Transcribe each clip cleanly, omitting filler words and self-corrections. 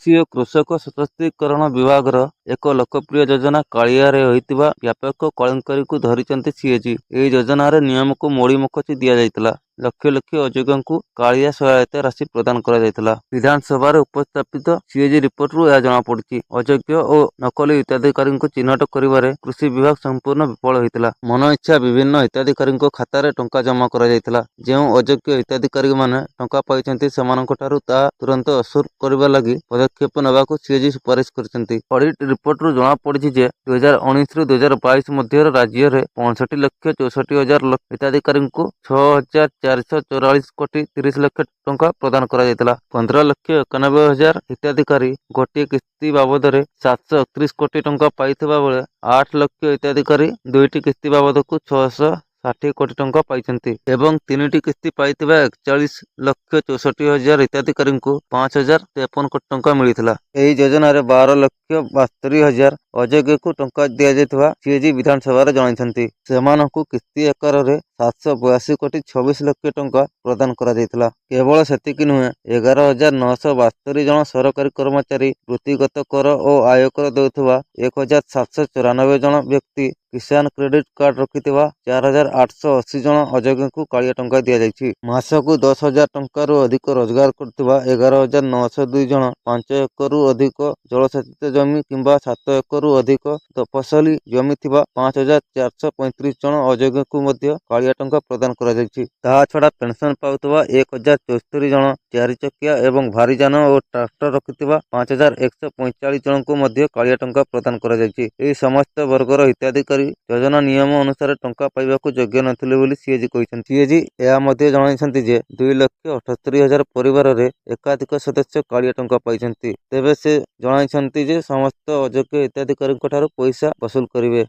କୃଷି ଓ କୃଷକ ସଶକ୍ତିକରଣ ବିଭାଗର ଏକ ଲୋକପ୍ରିୟ ଯୋଜନା କାଳିଆରେ ହୋଇଥିବା ବ୍ୟାପକ କଳଙ୍କରୀକୁ ଧରିଛନ୍ତି ସିଏଜି। ଏହି ଯୋଜନାରେ ନିୟମକୁ ମୋଡ଼ି ମୁଖଚି ଦିଆଯାଇଥିଲା। ଲକ୍ଷ ଲକ୍ଷ ଅଯୋଗ୍ୟଙ୍କୁ କାଳିଆ ସହାୟତା ରାଶି ପ୍ରଦାନ କରାଯାଇଥିଲା। ବିଧାନସଭାରେ ଉପସ୍ଥାପିତ ସିଏଜି ରିପୋର୍ଟରୁ ଏହା ଜଣାପଡ଼ିଛି। ଅଯୋଗ୍ୟ ଓ ନକଲି ହିତାଧିକାରୀଙ୍କୁ ଚିହ୍ନଟ କରିବାରେ କୃଷି ବିଭାଗ ସମ୍ପୂର୍ଣ୍ଣ ବିଫଳ ହୋଇଥିଲା। ମନଇଚ୍ଛା ବିଭିନ୍ନ ହିତାଧିକାରୀଙ୍କ ଖାତାରେ ଟଙ୍କା ଜମା କରାଯାଇଥିଲା। ଯେଉଁ ଅଯୋଗ୍ୟ ହିତାଧିକାରୀମାନେ ଟଙ୍କା ପାଇଛନ୍ତି ସେମାନଙ୍କଠାରୁ ତାହା ତୁରନ୍ତ ଅସୁଲ କରିବା ଲାଗି ପଦକ୍ଷେପ ନେବାକୁ ସିଏଜି ସୁପାରିଶ କରିଛନ୍ତି। ଅଡିଟ୍ ରିପୋର୍ଟରୁ ଜଣାପଡ଼ିଛି ଯେ 2019ରୁ 2022 ମଧ୍ୟରେ ରାଜ୍ୟରେ 65,64,000 ହିତାଧିକାରୀଙ୍କୁ 6,444 କୋଟି 30 ଲକ୍ଷ ଟଙ୍କା ପ୍ରଦାନ କରାଯାଇଥିଲା। 15,91,000 ହିତାଧିକାରୀ ଗୋଟିଏ କିସ୍ତି ବାବଦରେ 731 କୋଟି ଟଙ୍କା ପାଇଥିବା ବେଳେ 8 ଲକ୍ଷ ହିତାଧିକାରୀ ଦୁଇଟି କିସ୍ତି ବାବଦକୁ 660 କୋଟି ଟଙ୍କା ପାଇଛନ୍ତି ଏବଂ ତିନିଟି କିସ୍ତି ପାଇଥିବା 41,64,000 ହିତାଧିକାରୀଙ୍କୁ 5,053 କୋଟି ଟଙ୍କା ମିଳିଥିଲା। ଏହି ଯୋଜନାରେ 12,72,000 ଅଯୋଗ୍ୟଙ୍କୁ ଟଙ୍କା ଦିଆଯାଇଥିବା ସିଏଜି ବିଧାନସଭାରେ ଜଣାଇଛନ୍ତି। ସେମାନଙ୍କୁ କିସ୍ତି ଆକାରରେ 782 କୋଟି 26 ଲକ୍ଷ ଟଙ୍କା ପ୍ରଦାନ କରାଯାଇଥିଲା। କେବଳ ସେତିକି ନୁହେଁ, 11,972 ଜଣ ସରକାରୀ କର୍ମଚାରୀ, ବୃତ୍ତିଗତ କର ଓ ଆୟକର ଦେଉଥିବା 1,794 ଜଣ ବ୍ୟକ୍ତି, କିଷାନ କ୍ରେଡିଟ୍ କାର୍ଡ ରଖିଥିବା 4,880 ଜଣ ଅଯୋଗ୍ୟଙ୍କୁ କାଳିଆ ଟଙ୍କା ଦିଆଯାଇଛି। ମାସକୁ 10,000 ଟଙ୍କାରୁ ଅଧିକ ରୋଜଗାର କରୁଥିବା 11,902 ଜଣ, 5 ଏକରରୁ ଅଧିକ ଜଳସେଚିତ ଜମି କିମ୍ବା 7 ଏକରରୁ ଅଧିକ ତଫସଲି ଜମି ଥିବା 5,435 ଜଣ ଅଯୋଗ୍ୟଙ୍କୁ ମଧ୍ୟ କାଳିଆ ଟଙ୍କା ପ୍ରଦାନ କରାଯାଇଛି। ତାହା ଛଡ଼ା ପେନ୍ସନ୍ ପାଉଥିବା 1,074 ଜଣ, 4 ଚକିଆ ଏବଂ ଭାରୀ ଯାନ ଓ ଟ୍ରାକ୍ଟର ରଖିଥିବା 5,145 ଜଣଙ୍କୁ ମଧ୍ୟ କାଳିଆ ଟଙ୍କା ପ୍ରଦାନ କରାଯାଇଛି। ଏହି ସମସ୍ତ ବର୍ଗର ହିତାଧିକାରୀ ଯୋଜନା ନିୟମ ଅନୁସାରେ ଟଙ୍କା ପାଇବାକୁ ଯୋଗ୍ୟ ନଥିଲେ ବୋଲି ସିଏଜି କହିଛନ୍ତି। ସିଏଜି ଏହା ମଧ୍ୟ ଜଣାଇଛନ୍ତି ଯେ 2,78,000 ପରିବାରରେ ଏକାଧିକ ସଦସ୍ୟ କାଳିଆ ଟଙ୍କା ପାଇଛନ୍ତି। ତେବେ ସେ ଜଣାଇଛନ୍ତି ଯେ ସମସ୍ତ ଅଯୋଗ୍ୟ ହିତାଧିକାରୀଙ୍କଠାରୁ ପଇସା ବସୁଲ କରିବେ।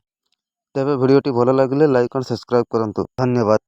ତେବେ ଭିଡ଼ିଓଟି ଭଲ ଲାଗିଲେ ଲାଇକ୍ ଓ ସବସ୍କ୍ରାଇବ୍ କରନ୍ତୁ। ଧନ୍ୟବାଦ।